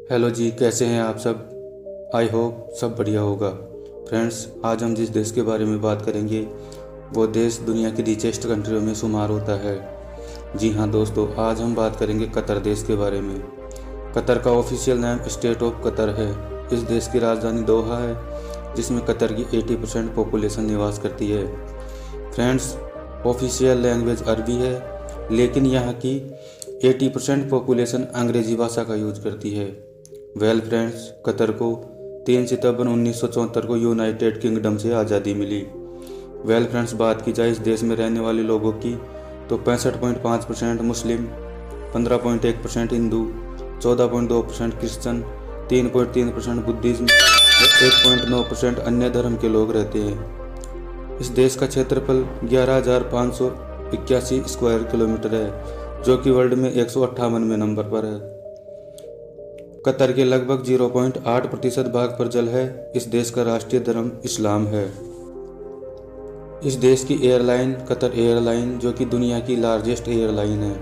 Hello जी, कैसे हैं आप सब। आई होप सब बढ़िया होगा। फ्रेंड्स, आज हम जिस देश के बारे में बात करेंगे वो देश दुनिया की रिचेस्ट कंट्रियों में शुमार होता है। जी हाँ दोस्तों, आज हम बात करेंगे कतर देश के बारे में। कतर का ऑफिशियल नाम स्टेट ऑफ कतर है। इस देश की राजधानी दोहा है, जिसमें कतर की 80% पॉपुलेशन निवास करती है। फ्रेंड्स, ऑफिशियल लैंग्वेज अरबी है, लेकिन यहाँ की 80% पॉपुलेशन अंग्रेजी भाषा का यूज करती है। वेल फ्रेंड्स, कतर को 3 सितंबर 1974 को यूनाइटेड किंगडम से आज़ादी मिली। वेल फ्रेंड्स, बात की जाए इस देश में रहने वाले लोगों की तो 65.5% मुस्लिम, 15.1% हिंदू, 14.2% क्रिश्चन, 3.3% बुद्धिज्म और 1.9% अन्य धर्म के लोग रहते हैं। इस देश का क्षेत्रफल 11,581 स्क्वायर किलोमीटर है, जो कि वर्ल्ड में 158वें नंबर पर है। कतर के लगभग 0.8% भाग पर जल है। इस देश का राष्ट्रीय धर्म इस्लाम है। इस देश की एयरलाइन कतर एयरलाइन, जो कि दुनिया की लार्जेस्ट एयरलाइन है।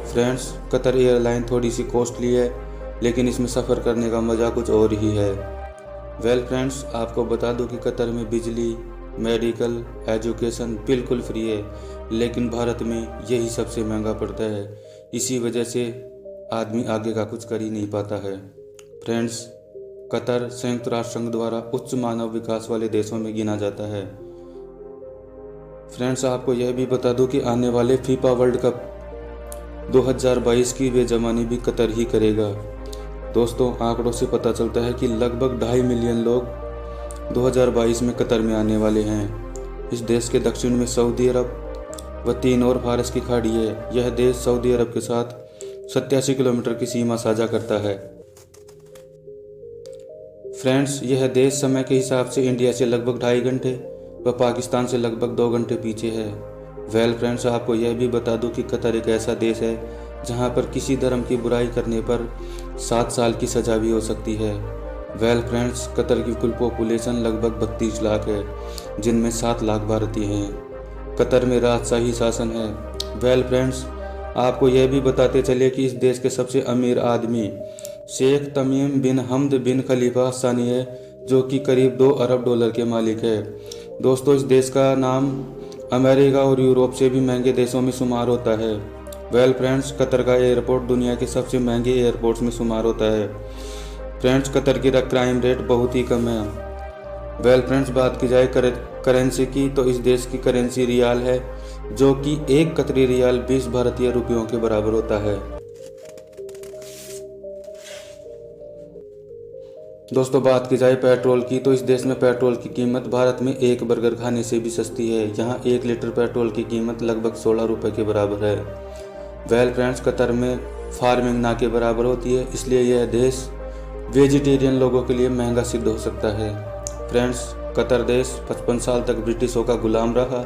फ्रेंड्स, कतर एयरलाइन थोड़ी सी कॉस्टली है, लेकिन इसमें सफ़र करने का मज़ा कुछ और ही है। वेल फ्रेंड्स, आपको बता दूं कि कतर में बिजली, मेडिकल, एजुकेशन बिल्कुल फ्री है, लेकिन भारत में यही सबसे महंगा पड़ता है। इसी वजह से आदमी आगे का कुछ कर ही नहीं पाता है। फ्रेंड्स, कतर संयुक्त राष्ट्र संघ द्वारा उच्च मानव विकास वाले देशों में गिना जाता है। फ्रेंड्स, आपको यह भी बता दूं कि आने वाले फीफा वर्ल्ड कप 2022 की बेजमानी भी कतर ही करेगा। दोस्तों, आंकड़ों से पता चलता है कि लगभग 2.5 मिलियन लोग 2022 में कतर में आने वाले हैं। इस देश के दक्षिण में सऊदी अरब व 3 और फारस की खाड़ी है। यह देश सऊदी अरब के साथ 87 किलोमीटर की सीमा साझा करता है। फ्रेंड्स, यह देश समय के हिसाब से इंडिया से लगभग 2.5 घंटे व पाकिस्तान से लगभग 2 घंटे पीछे है। वेल फ्रेंड्स, आपको यह भी बता दूं कि कतर एक ऐसा देश है जहां पर किसी धर्म की बुराई करने पर 7 साल की सज़ा भी हो सकती है। वेल फ्रेंड्स, कतर की कुल पॉपुलेशन लगभग 32 लाख है, जिनमें 7 लाख भारतीय हैं। कतर में राजशाही शासन है। वेल फ्रेंड्स, आपको यह भी बताते चले कि इस देश के सबसे अमीर आदमी शेख तमीम बिन हमद बिन खलीफा सानी है, जो कि करीब 2 अरब डॉलर के मालिक है। दोस्तों, इस देश का नाम अमेरिका और यूरोप से भी महंगे देशों में शुमार होता है। वेल फ्रेंड्स, कतर का एयरपोर्ट दुनिया के सबसे महंगे एयरपोर्ट्स में शुमार होता है। फ्रेंड्स, कतर की क्राइम रेट बहुत ही कम है। वेल फ्रेंड्स, बात की जाए करेंसी की तो इस देश की करेंसी रियाल है, जो कि 1 कतरी रियाल 20 भारतीय रुपयों के बराबर होता है। दोस्तों, बात की जाए पेट्रोल की तो इस देश में पेट्रोल की कीमत भारत में एक बर्गर खाने से भी सस्ती है। यहाँ 1 लीटर पेट्रोल की कीमत लगभग 16 रुपये के बराबर है। वेल फ्रेंड्स, कतर में फार्मिंग ना के बराबर होती है, इसलिए यह देश वेजिटेरियन लोगों के लिए महंगा सिद्ध हो सकता है। फ्रेंड्स, कतर देश 55 साल तक ब्रिटिशों का गुलाम रहा।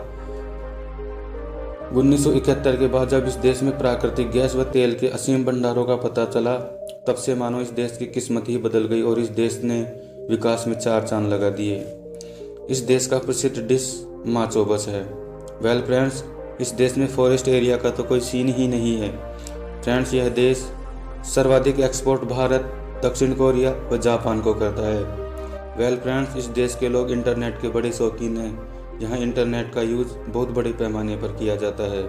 1971 के बाद जब इस देश में प्राकृतिक गैस व तेल के असीम भंडारों का पता चला, तब से मानो इस देश की किस्मत ही बदल गई और इस देश ने विकास में 4 चांद लगा दिए। इस देश का प्रसिद्ध डिश माचोबस है। वेल फ्रेंड्स, इस देश में फॉरेस्ट एरिया का तो कोई सीन ही नहीं है। फ्रेंड्स, यह देश सर्वाधिक एक्सपोर्ट भारत, दक्षिण कोरिया व जापान को करता है। वेल फ्रेंड्स, इस देश के लोग इंटरनेट के बड़े शौकीन हैं। यहाँ इंटरनेट का यूज बहुत बड़े पैमाने पर किया जाता है।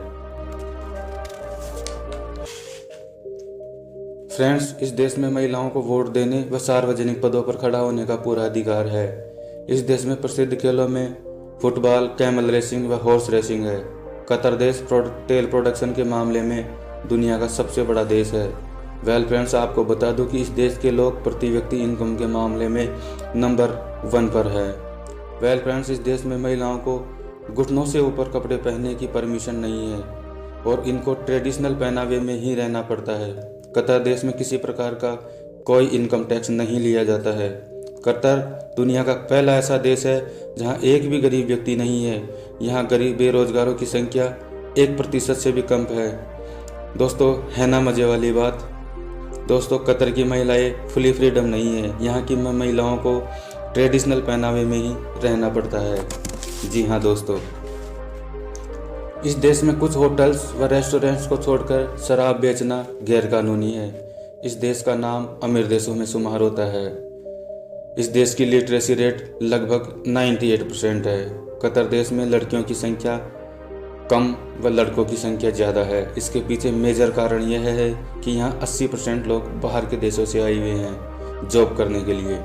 फ्रेंड्स, इस देश में महिलाओं को वोट देने व सार्वजनिक पदों पर खड़ा होने का पूरा अधिकार है। इस देश में प्रसिद्ध खेलों में फुटबॉल, कैमल रेसिंग व हॉर्स रेसिंग है। कतर देश तेल प्रोडक्शन के मामले में दुनिया का सबसे बड़ा देश है। वेल फ्रेंड्स, आपको बता दूं कि इस देश के लोग प्रति व्यक्ति इनकम के मामले में नंबर 1 पर है। वेल फ्रेंड्स, इस देश में महिलाओं को घुटनों से ऊपर कपड़े पहनने की परमिशन नहीं है और इनको ट्रेडिशनल पहनावे में ही रहना पड़ता है। कतर देश में किसी प्रकार का कोई इनकम टैक्स नहीं लिया जाता है। कतर दुनिया का पहला ऐसा देश है जहां एक भी गरीब व्यक्ति नहीं है। यहाँ गरीब बेरोजगारों की संख्या 1% से भी कम है। दोस्तों, है ना मज़े वाली बात। दोस्तों, कतर की महिलाएं फुली फ्रीडम नहीं है। यहाँ की महिलाओं को ट्रेडिशनल पहनावे में ही रहना पड़ता है। जी हाँ दोस्तों, इस देश में कुछ होटल्स व रेस्टोरेंट्स को छोड़कर शराब बेचना गैरकानूनी है। इस देश का नाम अमीर देशों में शुमार होता है। इस देश की लिटरेसी रेट लगभग 98% है। कतर देश में लड़कियों की संख्या कम व लड़कों की संख्या ज़्यादा है। इसके पीछे मेजर कारण यह है कि यहाँ 80% लोग बाहर के देशों से आए हुए हैं जॉब करने के लिए।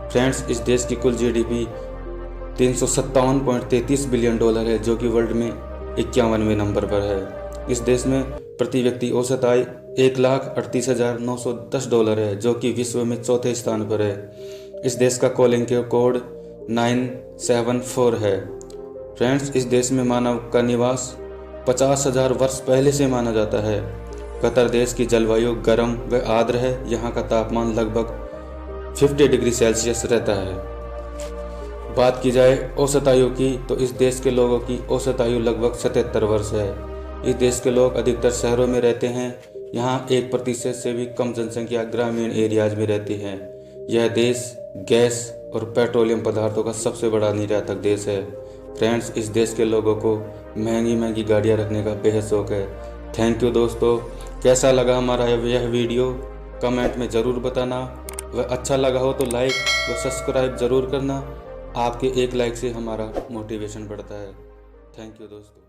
फ्रेंड्स, इस देश की कुल जीडीपी 357.33 बिलियन डॉलर है, जो कि वर्ल्ड में 51वें नंबर पर है। इस देश में प्रति व्यक्ति औसत आय 1,38,910 डॉलर है, जो कि विश्व में चौथे स्थान पर है। इस देश का कॉलिंग कोड 974 है। फ्रेंड्स, इस देश में मानव का निवास 50,000 वर्ष पहले से माना जाता है। कतर देश की जलवायु गर्म व आर्द्र है। यहाँ का तापमान लगभग 50 डिग्री सेल्सियस रहता है। बात की जाए औसत आयु की, तो इस देश के लोगों की औसत आयु लगभग 77 वर्ष है। इस देश के लोग अधिकतर शहरों में रहते हैं। यहाँ 1% से भी कम जनसंख्या ग्रामीण एरियाज में रहती है। यह देश गैस और पेट्रोलियम पदार्थों का सबसे बड़ा निर्यातक देश है। फ्रेंड्स, इस देश के लोगों को महंगी महंगी गाड़ियाँ रखने का बेहद शौक है। थैंक यू दोस्तों। कैसा लगा हमारा यह वीडियो कमेंट में ज़रूर बताना। वह अच्छा लगा हो तो लाइक व सब्सक्राइब ज़रूर करना। आपके एक लाइक से हमारा मोटिवेशन बढ़ता है। थैंक यू दोस्तों।